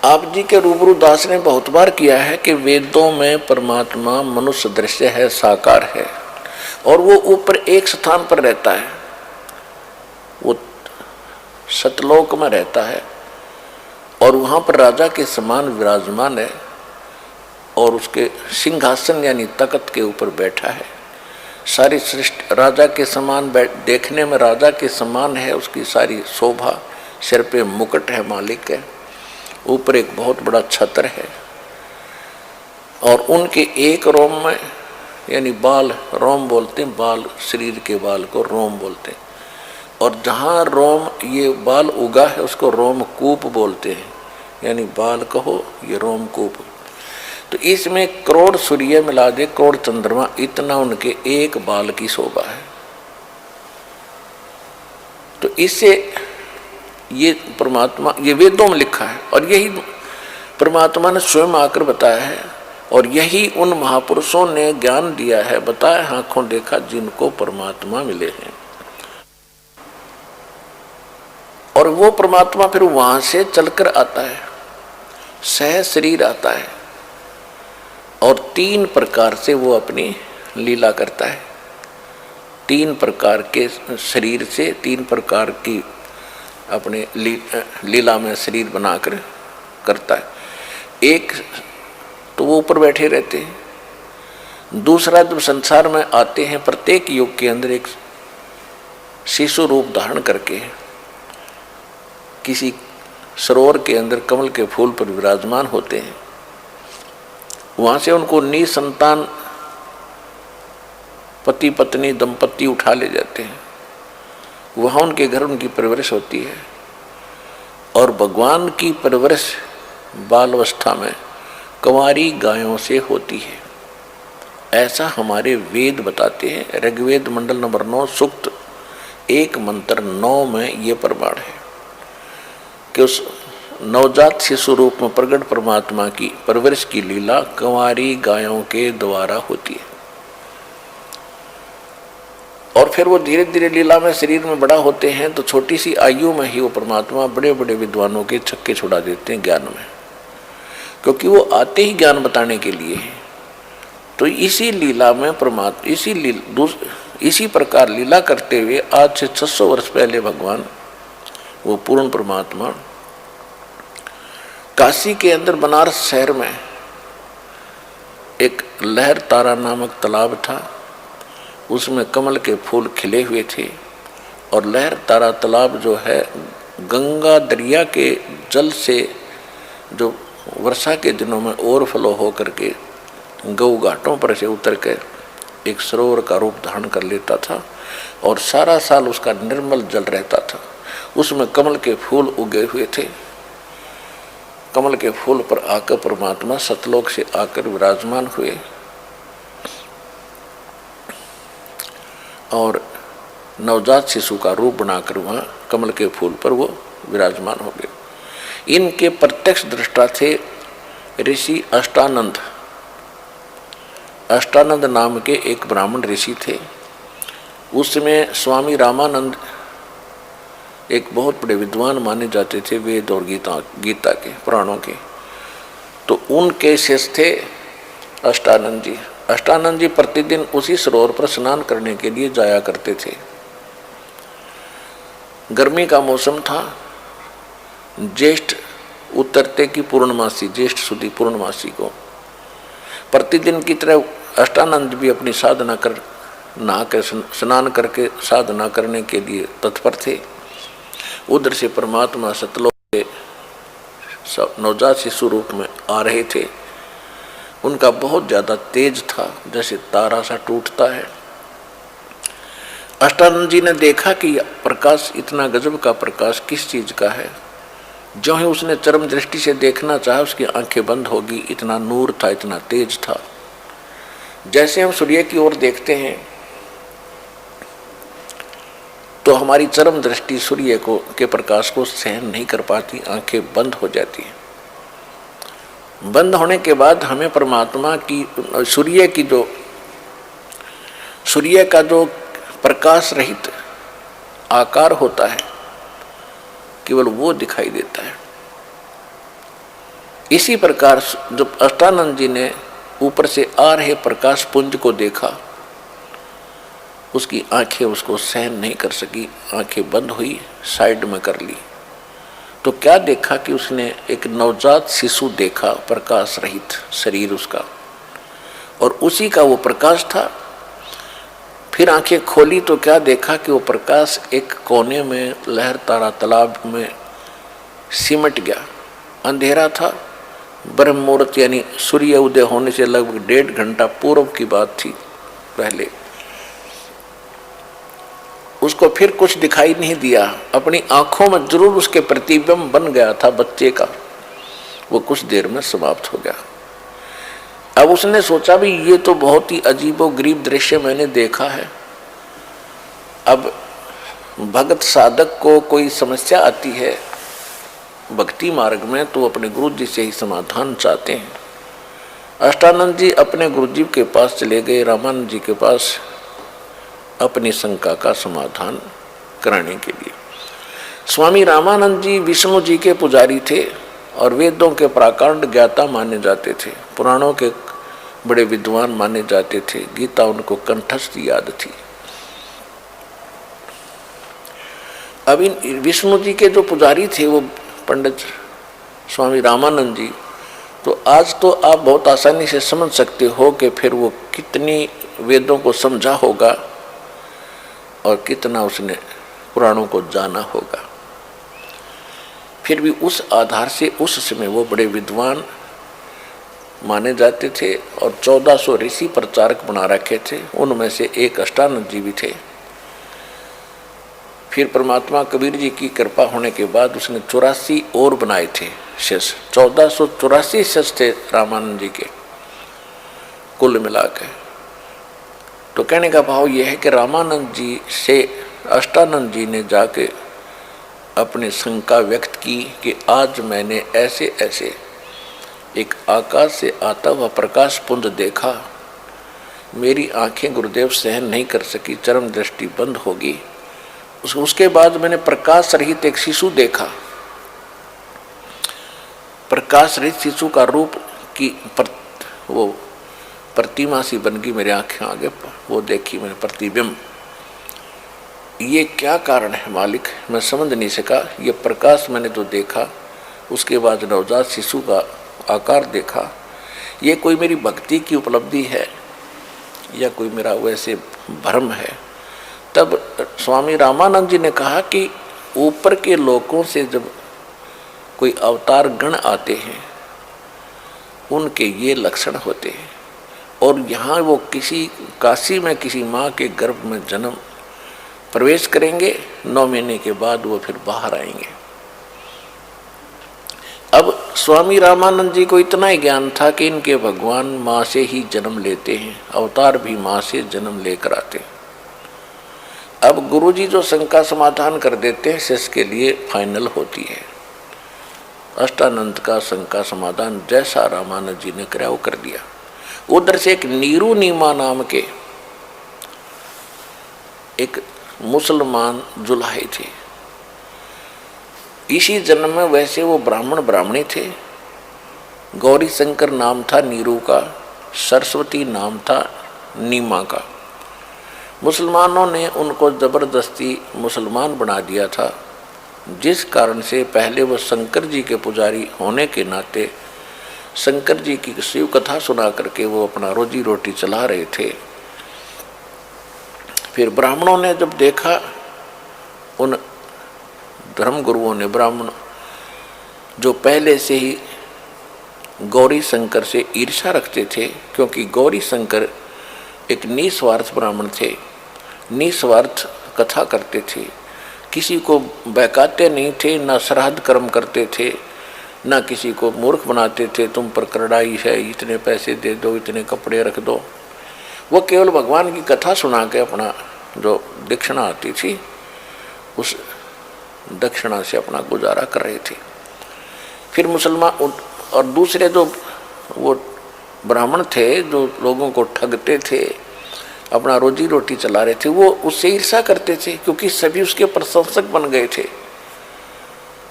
आप जी के रूबरू दास ने बहुत बार किया है कि वेदों में परमात्मा मनुष्य दृश्य है, साकार है, और वो ऊपर एक स्थान पर रहता है, वो सतलोक में रहता है और वहां पर राजा के समान विराजमान है और उसके सिंहासन यानी तख्त के ऊपर बैठा है। सारी सृष्टि राजा के समान देखने में राजा के समान है, उसकी सारी शोभा, सिर पे मुकुट है, मालिक है, ऊपर एक बहुत बड़ा छत्र है और उनके एक रोम में यानी बाल, रोम बोलते हैं, बाल शरीर के बाल को रोम बोलते हैं, और जहाँ रोम ये बाल उगा है उसको रोमकूप बोलते हैं, यानी बाल कहो ये रोमकूप। तो इसमें करोड़ सूर्य मिला दे, करोड़ चंद्रमा, इतना उनके एक बाल की शोभा है। तो इससे ये परमात्मा, ये वेदों में लिखा है और यही परमात्मा ने स्वयं आकर बताया है और यही उन महापुरुषों ने ज्ञान दिया है, बताया, आंखों देखा जिनको परमात्मा मिले हैं। और वो परमात्मा फिर वहां से चलकर आता है, सह शरीर आता है और 3 प्रकार से वो अपनी लीला करता है। 3 प्रकार के शरीर से 3 प्रकार की अपने लीला में शरीर बनाकर करता है। एक तो वो ऊपर बैठे रहते हैं, दूसरा जब संसार में आते हैं प्रत्येक युग के अंदर एक शिशु रूप धारण करके किसी सरोवर के अंदर कमल के फूल पर विराजमान होते हैं। वहां से उनको निसंतान पति पत्नी दंपति उठा ले जाते हैं, वहां उनके घर उनकी परवरिश होती है और भगवान की परवरिश बाल अवस्था में कंवारी गायों से होती है, ऐसा हमारे वेद बताते हैं। ऋग्वेद मंडल नंबर 9 सूक्त 1 मंत्र 9 में ये प्रमाण है कि उस नवजात शिशु रूप में प्रकट परमात्मा की परवरिश की लीला कंवारी गायों के द्वारा होती है और फिर वो धीरे धीरे लीला में शरीर में बड़ा होते हैं तो छोटी सी आयु में ही वो परमात्मा बड़े बड़े विद्वानों के छक्के छुड़ा देते हैं ज्ञान में, क्योंकि वो आते ही ज्ञान बताने के लिए है। तो इसी लीला में परमात्मा इसी प्रकार लीला करते हुए आज से 600 वर्ष पहले भगवान वो पूर्ण परमात्मा काशी के अंदर बनारस शहर में एक लहर तारा नामक तालाब था, उसमें कमल के फूल खिले हुए थे और लहर तारा तालाब जो है गंगा दरिया के जल से जो वर्षा के दिनों में ओवरफ्लो हो करके गौ घाटों पर से उतर कर एक सरोवर का रूप धारण कर लेता था और सारा साल उसका निर्मल जल रहता था। उसमें कमल के फूल उगे हुए थे। कमल के फूल पर आकर परमात्मा सतलोक से आकर विराजमान हुए और नवजात शिशु का रूप बनाकर वहाँ कमल के फूल पर वो विराजमान हो गए। इनके प्रत्यक्ष दृष्टा थे ऋषि अष्टानंद। अष्टानंद नाम के एक ब्राह्मण ऋषि थे। उसमें स्वामी रामानंद एक बहुत बड़े विद्वान माने जाते थे, वेद और गीता के पुराणों के। तो उनके शिष्य थे अष्टानंद जी। अष्टानंद जी प्रतिदिन उसी सरोवर पर स्नान करने के लिए जाया करते थे। गर्मी का मौसम था, ज्येष्ठ उतरते की पूर्णमासी, ज्येष्ठ सुदी पूर्णमासी को प्रतिदिन की तरह अष्टानंद भी अपनी साधना कर नहा कर स्नान करके साधना करने के लिए तत्पर थे। उधर से परमात्मा सतलोक के नवजात शिशु रूप में आ रहे थे। उनका बहुत ज्यादा तेज था, जैसे तारा सा टूटता है। अष्टानंद जी ने देखा कि प्रकाश इतना गजब का प्रकाश किस चीज का है। जो ही उसने चरम दृष्टि से देखना चाहा उसकी आंखें बंद होगी, इतना नूर था, इतना तेज था। जैसे हम सूर्य की ओर देखते हैं तो हमारी चरम दृष्टि सूर्य के प्रकाश को सहन नहीं कर पाती, आंखें बंद हो जाती हैं। बंद होने के बाद हमें परमात्मा की सूर्य का जो प्रकाश रहित आकार होता है केवल वो दिखाई देता है। इसी प्रकार जब अष्टानंद जी ने ऊपर से आ रहे प्रकाश पुंज को देखा, उसकी आंखें उसको सहन नहीं कर सकी, आंखें बंद हुई, साइड में कर ली। तो क्या देखा कि उसने एक नवजात शिशु देखा, प्रकाश रहित शरीर उसका, और उसी का वो प्रकाश था। फिर आंखें खोली तो क्या देखा कि वो प्रकाश एक कोने में लहर तारा तालाब में सिमट गया। अंधेरा था, ब्रह्म मुहूर्त यानी सूर्य उदय होने से लगभग 1.5 घंटा पूर्व की बात थी पहले। उसको फिर कुछ दिखाई नहीं दिया, अपनी आंखों में जरूर उसके प्रतिबिंब बन गया था बच्चे का, वो कुछ देर में समाप्त हो गया। अब उसने सोचा भी ये तो बहुत ही अजीबोगरीब दृश्य मैंने देखा है। अब भगत साधक को कोई समस्या आती है भक्ति मार्ग में तो अपने गुरु जी से ही समाधान चाहते हैं। अष्टानंद जी अपने गुरु जी के पास चले गए, रामानंद जी के पास, अपनी शंका का समाधान कराने के लिए। स्वामी रामानंद जी विष्णु जी के पुजारी थे और वेदों के प्राकांड ज्ञाता माने जाते थे, पुराणों के बड़े विद्वान माने जाते थे, गीता उनको कंठस्थ याद थी। अब इन विष्णु जी के जो पुजारी थे वो पंडित स्वामी रामानंद जी, तो आज तो आप बहुत आसानी से समझ सकते हो कि फिर वो कितनी वेदों को समझा होगा और कितना उसने पुराणों को जाना होगा। फिर भी उस आधार से उस समय वो बड़े विद्वान माने जाते थे और 1400 ऋषि प्रचारक बना रखे थे, उनमें से एक अष्टानंद जी भी थे। फिर परमात्मा कबीर जी की कृपा होने के बाद उसने 84 और बनाए थे शिष्य, 1484 शिष्य थे रामानंद जी के कुल मिलाकर। तो कहने का भाव यह है कि रामानंद जी से अष्टानंद जी ने जाके अपनी शंका व्यक्त की कि आज मैंने ऐसे ऐसे एक आकाश से आता हुआ प्रकाश पुंज देखा, मेरी आंखें गुरुदेव सहन नहीं कर सकी, चरम दृष्टि बंद होगी। उसके बाद मैंने प्रकाश रहित एक शिशु देखा, प्रकाश रहित शिशु का रूप की वो प्रतिमा सी बन गई मेरे आंखें आगे, वो देखी मैंने प्रतिबिंब। ये क्या कारण है मालिक, मैं समझ नहीं सका। ये प्रकाश मैंने जो देखा, उसके बाद नवजात शिशु का आकार देखा, ये कोई मेरी भक्ति की उपलब्धि है या कोई मेरा वैसे भ्रम है। तब स्वामी रामानंद जी ने कहा कि ऊपर के लोकों से जब कोई अवतार गण आते हैं उनके ये लक्षण होते हैं, और यहाँ वो किसी काशी में किसी माँ के गर्भ में जन्म प्रवेश करेंगे, 9 महीने के बाद वो फिर बाहर आएंगे। अब स्वामी रामानंद जी को इतना ही ज्ञान था कि इनके भगवान माँ से ही जन्म लेते हैं, अवतार भी माँ से जन्म लेकर आते हैं। अब गुरु जी जो शंका समाधान कर देते हैं शिष्य के लिए फाइनल होती है। अष्टानंद का शंका समाधान जैसा रामानंद जी ने कराया वो कर दिया। उधर से एक नीरू नीमा नाम के एक मुसलमान जुलाहे थे, इसी जन्म में वैसे वो ब्राह्मणी थे। गौरी शंकर नाम था नीरू का, सरस्वती नाम था नीमा का। मुसलमानों ने उनको जबरदस्ती मुसलमान बना दिया था, जिस कारण से पहले वो शंकर जी के पुजारी होने के नाते शंकर जी की शिव कथा सुना करके वो अपना रोजी रोटी चला रहे थे। फिर ब्राह्मणों ने जब देखा, उन धर्म गुरुओं ने, ब्राह्मण जो पहले से ही गौरी शंकर से ईर्ष्या रखते थे, क्योंकि गौरी शंकर एक निस्वार्थ ब्राह्मण थे, निस्वार्थ कथा करते थे, किसी को बहकाते नहीं थे, ना श्राद्ध कर्म करते थे, ना किसी को मूर्ख बनाते थे, तुम पर करड़ाई है, इतने पैसे दे दो, इतने कपड़े रख दो। वो केवल भगवान की कथा सुना के अपना जो दक्षिणा आती थी उस दक्षिणा से अपना गुजारा कर रहे थे। फिर मुसलमान और दूसरे जो वो ब्राह्मण थे जो लोगों को ठगते थे, अपना रोजी रोटी चला रहे थे, वो उससे ईर्ष्या करते थे, क्योंकि सभी उसके प्रशंसक बन गए थे।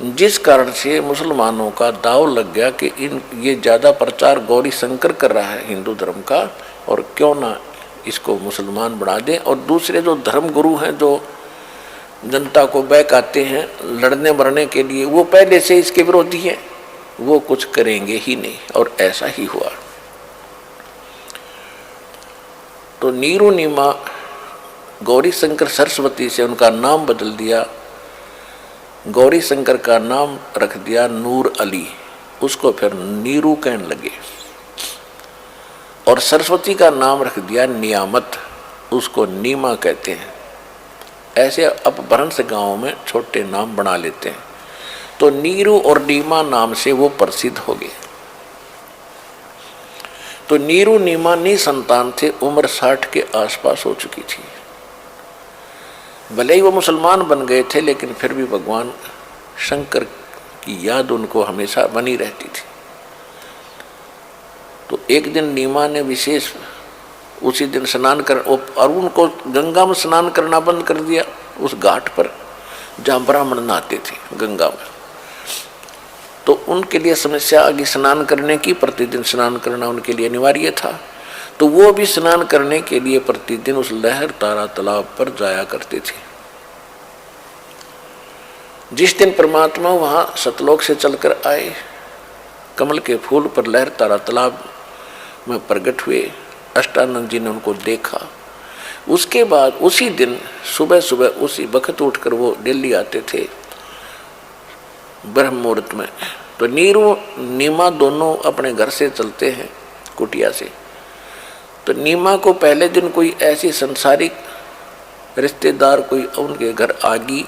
जिस कारण से मुसलमानों का दाव लग गया कि ये ज़्यादा प्रचार गौरी शंकर कर रहा है हिंदू धर्म का, और क्यों ना इसको मुसलमान बना दें। और दूसरे जो धर्म गुरु हैं जो जनता को बहकाते हैं लड़ने मरने के लिए, वो पहले से इसके विरोधी हैं, वो कुछ करेंगे ही नहीं, और ऐसा ही हुआ। तो नीरू नीमा गौरी शंकर सरस्वती से उनका नाम बदल दिया, गौरी शंकर का नाम रख दिया नूर अली, उसको फिर नीरू कहने लगे। और सरस्वती का नाम रख दिया नियामत, उसको नीमा कहते हैं। ऐसे अपभ्रंश गांव में छोटे नाम बना लेते हैं। तो नीरू और नीमा नाम से वो प्रसिद्ध हो गए। तो नीरू नीमा निसंतान थे, उम्र 60 के आसपास हो चुकी थी। भले ही वो मुसलमान बन गए थे, लेकिन फिर भी भगवान शंकर की याद उनको हमेशा बनी रहती थी। तो एक दिन नीमा ने विशेष उसी दिन स्नान कर, और उनको गंगा में स्नान करना बंद कर दिया, उस घाट पर जहाँ ब्राह्मण नहाते थे गंगा में। तो उनके लिए समस्या आ गई स्नान करने की, प्रतिदिन स्नान करना उनके लिए अनिवार्य था। तो वो भी स्नान करने के लिए प्रतिदिन उस लहर तारा तालाब पर जाया करते थे। जिस दिन परमात्मा वहां सतलोक से चलकर आए, कमल के फूल पर लहर तारा तालाब में प्रकट हुए, अष्टानंद जी ने उनको देखा। उसके बाद उसी दिन सुबह सुबह उसी वक्त उठकर वो दिल्ली आते थे ब्रह्म मुहूर्त में। तो नीरू नीमा दोनों अपने घर से चलते हैं कुटिया से। तो नीमा को पहले दिन कोई ऐसी संसारिक रिश्तेदार कोई उनके घर आ गई,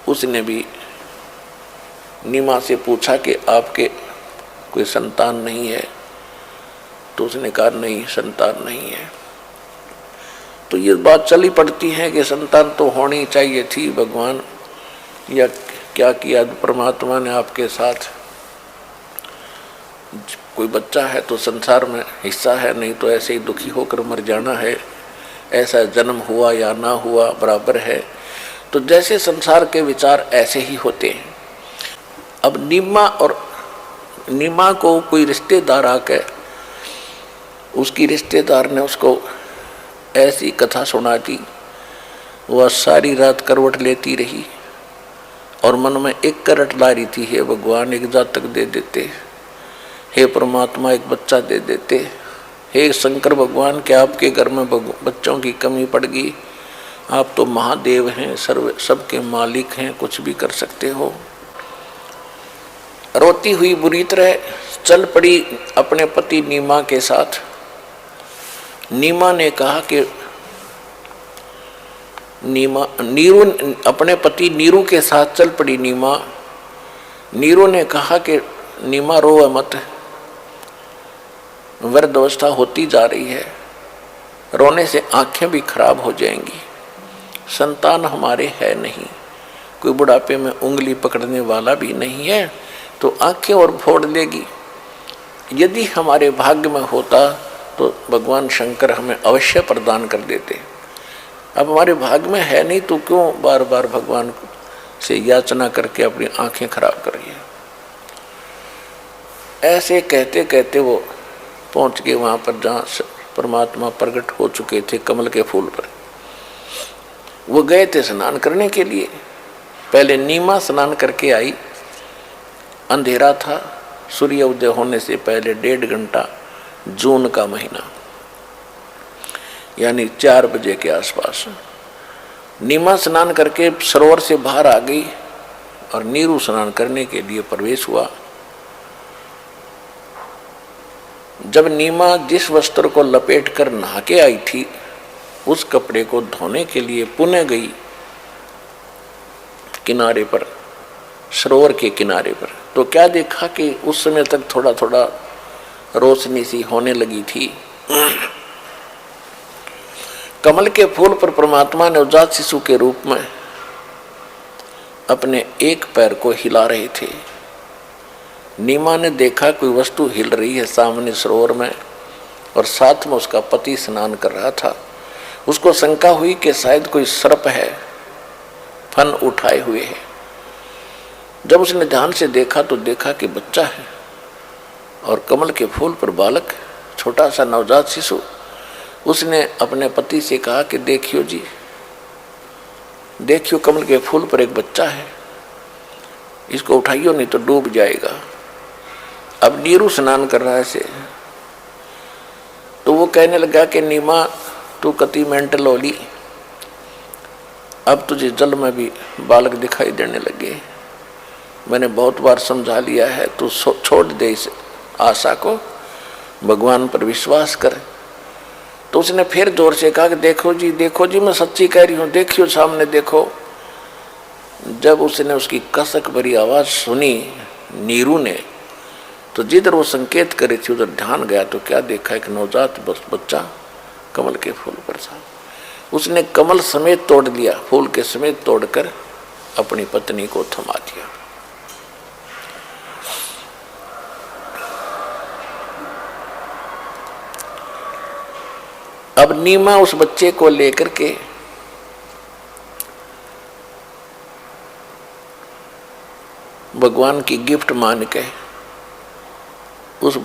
उसने भी नीमा से पूछा कि आपके कोई संतान नहीं है? तो उसने कहा नहीं, संतान नहीं है। तो ये बात चली पड़ती है कि संतान तो होनी चाहिए थी, भगवान या क्या किया परमात्मा ने आपके साथ, कोई बच्चा है तो संसार में हिस्सा है, नहीं तो ऐसे ही दुखी होकर मर जाना है, ऐसा जन्म हुआ या ना हुआ बराबर है। तो जैसे संसार के विचार ऐसे ही होते हैं। अब नीमा को कोई रिश्तेदार आकर, उसकी रिश्तेदार ने उसको ऐसी कथा सुना दी, वह सारी रात करवट लेती रही और मन में एक करट ला रही थी, हे भगवान एक जातक दे देते, हे परमात्मा एक बच्चा दे देते, हे शंकर भगवान क्या आपके घर में बच्चों की कमी पड़ गई? आप तो महादेव हैं, सबके मालिक हैं, कुछ भी कर सकते हो। रोती हुई बुरी तरह चल पड़ी अपने पति नीमा के साथ। नीमा ने कहा कि नीरू अपने पति नीरू के साथ चल पड़ी नीमा। नीरू ने कहा कि नीमा रो मत, वृद्ध अवस्था होती जा रही है, रोने से आंखें भी खराब हो जाएंगी, संतान हमारे है नहीं, कोई बुढ़ापे में उंगली पकड़ने वाला भी नहीं है, तो आंखें और फोड़ लेगी। यदि हमारे भाग्य में होता तो भगवान शंकर हमें अवश्य प्रदान कर देते। अब हमारे भाग्य में है नहीं तो क्यों बार बार भगवान से याचना करके अपनी आंखें खराब करिए। ऐसे कहते कहते वो पहुंच गए वहां पर जहाँ परमात्मा प्रकट हो चुके थे कमल के फूल पर। वो गए थे स्नान करने के लिए। पहले नीमा स्नान करके आई, अंधेरा था, सूर्य उदय होने से पहले 1.5 घंटा, जून का महीना यानी 4 बजे के आसपास नीमा स्नान करके सरोवर से बाहर आ गई और नीरू स्नान करने के लिए प्रवेश हुआ। जब नीमा जिस वस्त्र को लपेट कर नहा के आई थी, उस कपड़े को धोने के लिए पुनः गई किनारे पर, सरोवर के किनारे पर, तो क्या देखा कि उस समय तक थोड़ा थोड़ा रोशनी सी होने लगी थी। कमल के फूल पर परमात्मा ने नवजात शिशु के रूप में अपने एक पैर को हिला रहे थे। नीमा ने देखा कोई वस्तु हिल रही है सामने सरोवर में, और साथ में उसका पति स्नान कर रहा था। उसको शंका हुई कि शायद कोई सर्प है, फन उठाए हुए है। जब उसने ध्यान से देखा तो देखा कि बच्चा है और कमल के फूल पर बालक, छोटा सा नवजात शिशु। उसने अपने पति से कहा कि देखियो जी, देखियो कमल के फूल पर एक बच्चा है, इसको उठाइयो नहीं तो डूब जाएगा। अब नीरू स्नान कर रहा है ऐसे, तो वो कहने लगा कि नीमा तू कति मेंटल होली, अब तुझे जल में भी बालक दिखाई देने लगे। मैंने बहुत बार समझा लिया है, तू छोड़ दे इस आशा को, भगवान पर विश्वास कर। तो उसने फिर जोर से कहा कि देखो जी मैं सच्ची कह रही हूँ, देखियो सामने देखो। जब उसने उसकी कसक भरी आवाज सुनी नीरू ने, तो जिधर वो संकेत करे थी उधर ध्यान गया तो क्या देखा, एक नवजात बच्चा कमल के फूल पर था। उसने कमल समेत तोड़ दिया, फूल के समेत तोड़कर अपनी पत्नी को थमा दिया। अब नीमा उस बच्चे को लेकर के भगवान की गिफ्ट मान के, उस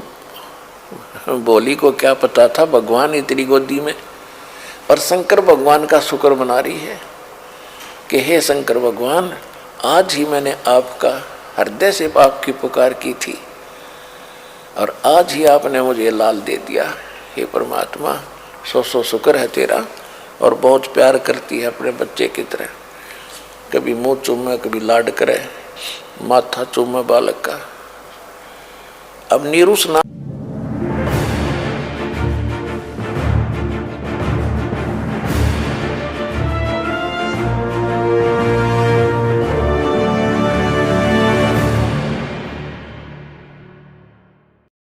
बोली को क्या पता था भगवान इतनी गोदी में, और शंकर भगवान का शुक्र मना रही है कि हे शंकर भगवान, आज ही मैंने आपका हृदय से आपकी पुकार की थी और आज ही आपने मुझे लाल दे दिया। हे परमात्मा, सौ शुक्र है तेरा। और बहुत प्यार करती है अपने बच्चे की तरह, कभी मुंह चूमे, कभी लाड करे, माथा चूमे बालक का। अब नीरू स्नान